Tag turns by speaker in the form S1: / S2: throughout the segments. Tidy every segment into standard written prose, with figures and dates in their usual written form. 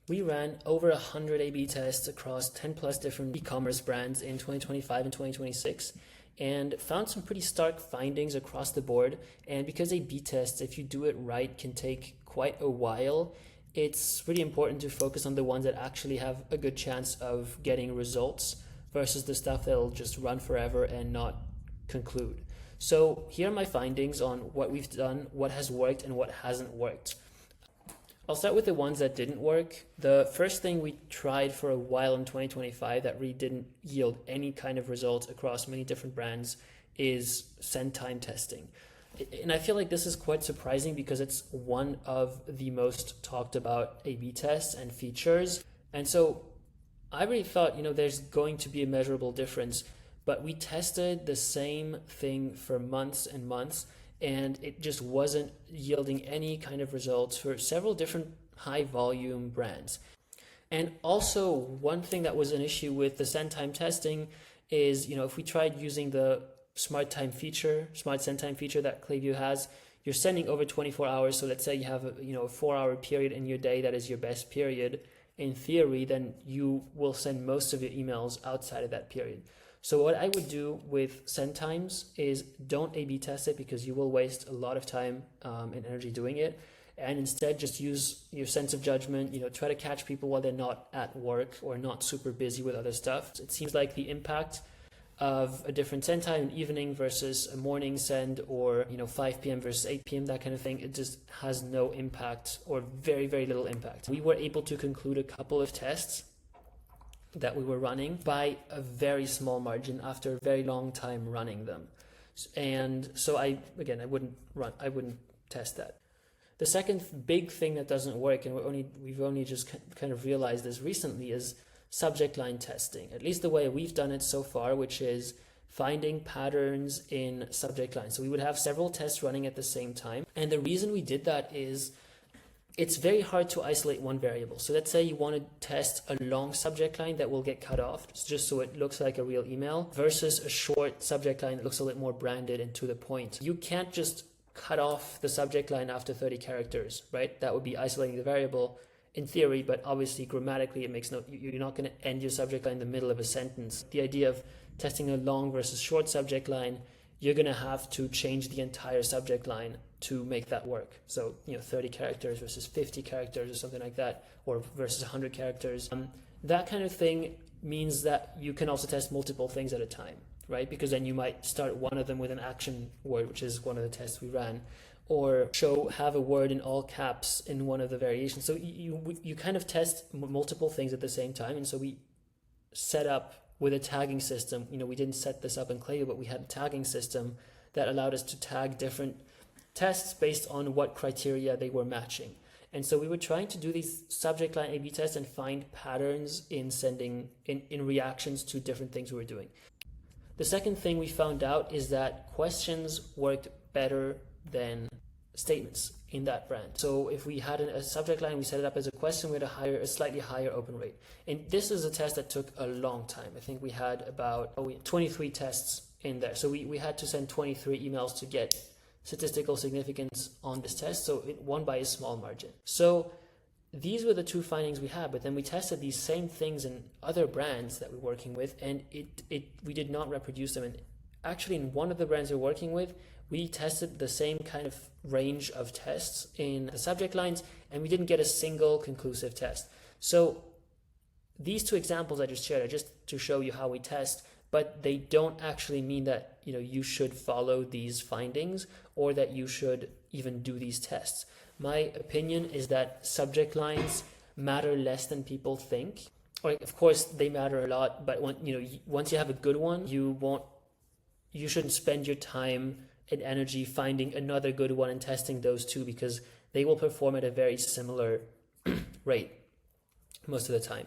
S1: We ran over 100 A/B tests across 10 plus different e-commerce brands in 2025 and 2026 and found some pretty stark findings across the board. And because A/B tests, if you do it right, can take quite a while, it's really important to focus on the ones that actually have a good chance of getting results versus the stuff that'll just run forever and not conclude. So here are my findings on what we've done, what has worked and what hasn't worked. I'll start with the ones that didn't work. The first thing we tried for a while in 2025 that really didn't yield any kind of results across many different brands is send time testing. And I feel like this is quite surprising because it's one of the most talked about A/B tests and features. And so I really thought, there's going to be a measurable difference, but we tested the same thing for months and months, and it just wasn't yielding any kind of results for several different high volume brands. And also one thing that was an issue with the send time testing is, if we tried using the smart send time feature that Klaviyo has, you're sending over 24 hours. So let's say you have a 4-hour period in your day that is your best period. In theory, then you will send most of your emails outside of that period. So what I would do with send times is don't A/B test it because you will waste a lot of time and energy doing it. And instead just use your sense of judgment, try to catch people while they're not at work or not super busy with other stuff. It seems like the impact of a different send time, an evening versus a morning send, or 5 p.m. versus 8 p.m., that kind of thing, it just has no impact or very, very little impact. We were able to conclude a couple of tests that we were running by a very small margin after a very long time running them. And so I wouldn't test that. The second big thing that doesn't work, and we've only just kind of realized this recently, is subject line testing, at least the way we've done it so far, which is finding patterns in subject lines. So we would have several tests running at the same time. And the reason we did that is it's very hard to isolate one variable. So let's say you want to test a long subject line that will get cut off just so it looks like a real email versus a short subject line that looks a little more branded and to the point. You can't just cut off the subject line after 30 characters, right? That would be isolating the variable in theory, but obviously grammatically you're not going to end your subject line in the middle of a sentence. The idea of testing a long versus short subject line, you're going to have to change the entire subject line to make that work. So, 30 characters versus 50 characters or something like that, or versus 100 characters. That kind of thing means that you can also test multiple things at a time, right? Because then you might start one of them with an action word, which is one of the tests we ran, or have a word in all caps in one of the variations. So you kind of test multiple things at the same time. And so we set up with a tagging system. We didn't set this up in Klaviyo, but we had a tagging system that allowed us to tag different tests based on what criteria they were matching. And so we were trying to do these subject line A/B tests and find patterns in reactions to different things we were doing. The second thing we found out is that questions worked better than statements in that brand. So if we had a subject line, we set it up as a question, we had a slightly higher open rate. And this is a test that took a long time. I think we had about 23 tests in there. So we had to send 23 emails to get statistical significance on this test. So it won by a small margin. So these were the two findings we had, but then we tested these same things in other brands that we're working with, and we did not reproduce them. And actually in one of the brands we're working with, we tested the same kind of range of tests in the subject lines, and we didn't get a single conclusive test. So these two examples I just shared are just to show you how we test, but they don't actually mean that you should follow these findings or that you should even do these tests. My opinion is that subject lines matter less than people think. Or of course they matter a lot, but once you have a good one, you shouldn't spend your time and energy finding another good one and testing those two, because they will perform at a very similar rate most of the time.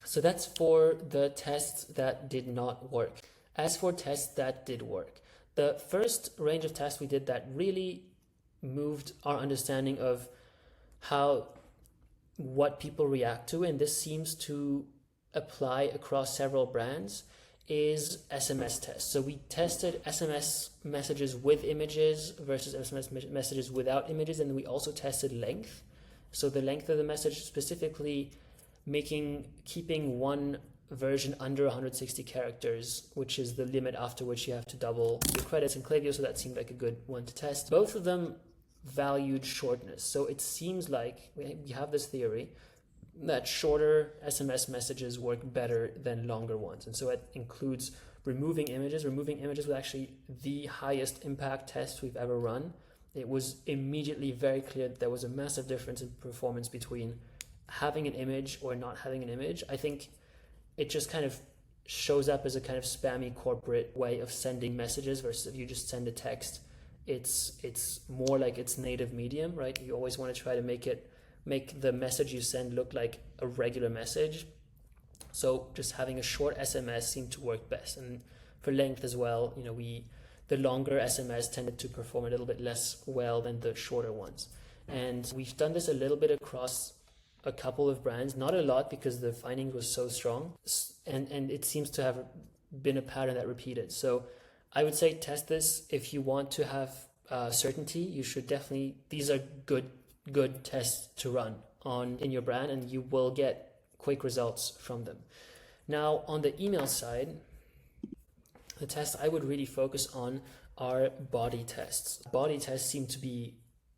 S1: So that's for the tests that did not work. As for tests that did work, the first range of tests we did that really moved our understanding of what people react to, and this seems to apply across several brands, is SMS tests. So we tested SMS messages with images versus SMS messages without images, and we also tested length. So the length of the message, specifically keeping one version under 160 characters, which is the limit after which you have to double your credits in Klaviyo, so that seemed like a good one to test. Both of them valued shortness. So it seems like we have this theory that shorter SMS messages work better than longer ones. And so it includes removing images. Removing images was actually the highest impact test we've ever run. It was immediately very clear that there was a massive difference in performance between having an image or not having an image. I think it just kind of shows up as a kind of spammy corporate way of sending messages versus if you just send a text. It's more like its native medium, right? You always want to try to make the message you send look like a regular message. So just having a short SMS seemed to work best. And for length as well, the longer SMS tended to perform a little bit less well than the shorter ones. And we've done this a little bit across a couple of brands, not a lot because the finding was so strong, and it seems to have been a pattern that repeated. So I would say test this if you want to have certainty. You should definitely, these are good tests to run in your brand, and you will get quick results from them. Now on the email side, the tests I would really focus on are body tests. Body tests seem to be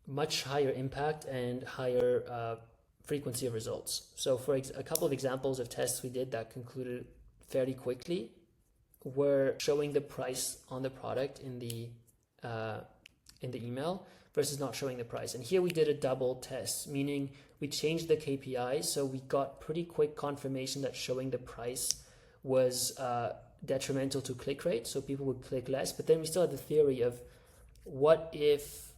S1: much higher impact and higher frequency of results. So for a couple of examples of tests we did that concluded fairly quickly were showing the price on the product in the email versus not showing the price. And here we did a double test, meaning we changed the KPI, so we got pretty quick confirmation that showing the price was detrimental to click rate, so people would click less. But then we still had the theory of what if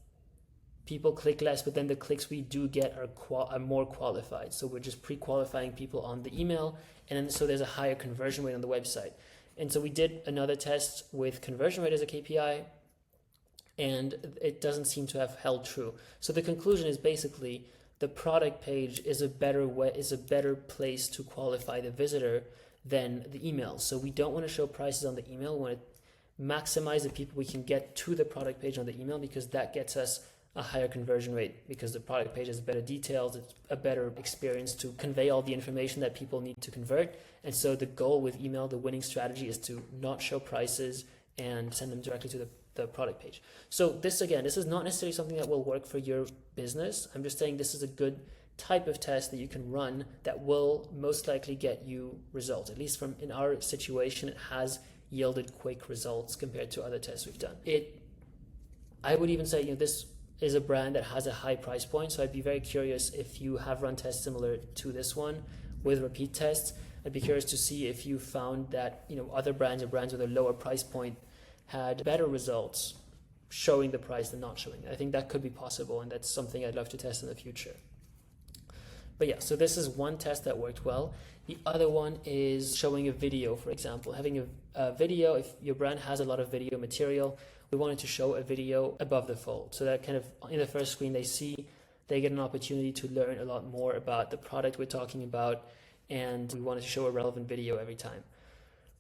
S1: people click less, but then the clicks we do get are more qualified. So we're just pre-qualifying people on the email, and then so there's a higher conversion rate on the website. And so we did another test with conversion rate as a KPI, and it doesn't seem to have held true. So the conclusion is basically the product page is a better place to qualify the visitor than the email. So we don't want to show prices on the email. We want to maximize the people we can get to the product page on the email, because that gets us a higher conversion rate, because the product page has better details, it's a better experience to convey all the information that people need to convert. And so the goal with email, the winning strategy, is to not show prices and send them directly to the product page. So this is not necessarily something that will work for your business. I'm just saying this is a good type of test that you can run that will most likely get you results. At least in our situation, it has yielded quick results compared to other tests we've done. I would even say, this is a brand that has a high price point. So I'd be very curious if you have run tests similar to this one with repeat tests. I'd be curious to see if you found that, other brands or brands with a lower price point had better results showing the price than not showing it. I think that could be possible, and that's something I'd love to test in the future. But yeah, so this is one test that worked well. The other one is showing a video, for example. Having a video, if your brand has a lot of video material, we wanted to show a video above the fold. So that kind of in the first screen they get an opportunity to learn a lot more about the product we're talking about, and we wanted to show a relevant video every time.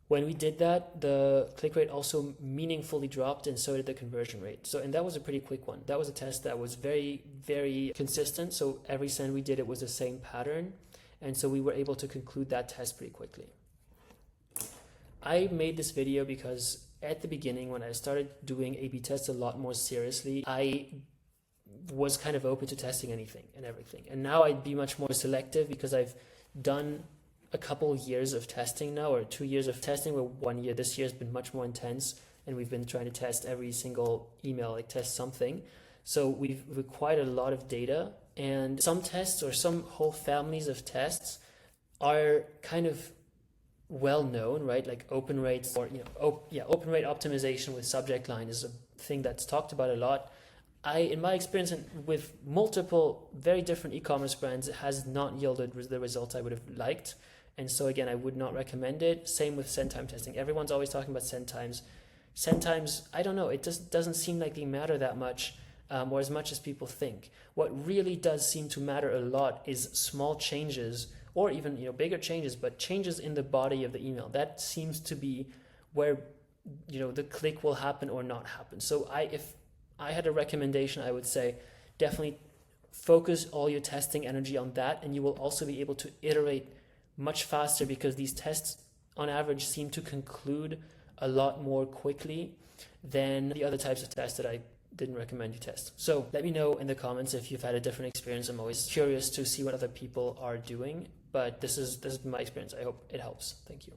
S1: When we did that, the click rate also meaningfully dropped, and so did the conversion rate. And that was a pretty quick one. That was a test that was very, very consistent. So every send we did, it was the same pattern. And so we were able to conclude that test pretty quickly. I made this video because at the beginning, when I started doing A/B tests a lot more seriously, I was kind of open to testing anything and everything. And now I'd be much more selective because I've done a couple of years of testing now, or 2 years of testing, where 1 year this year has been much more intense, and we've been trying to test every single email, test something. So we've acquired a lot of data, and some tests or some whole families of tests are kind of well known, right? Like open rates, or open rate optimization with subject line is a thing that's talked about a lot. In my experience with multiple very different e-commerce brands, it has not yielded the results I would have liked. And so again, I would not recommend it. Same with send time testing. Everyone's always talking about send times. Send times, I don't know, it just doesn't seem like they matter that much, or as much as people think. What really does seem to matter a lot is small changes, or even bigger changes, but changes in the body of the email. That seems to be where the click will happen or not happen. So if I had a recommendation, I would say definitely focus all your testing energy on that, and you will also be able to iterate much faster because these tests on average seem to conclude a lot more quickly than the other types of tests that I didn't recommend you test. So let me know in the comments if you've had a different experience. I'm always curious to see what other people are doing, but this is my experience. I hope it helps. Thank you.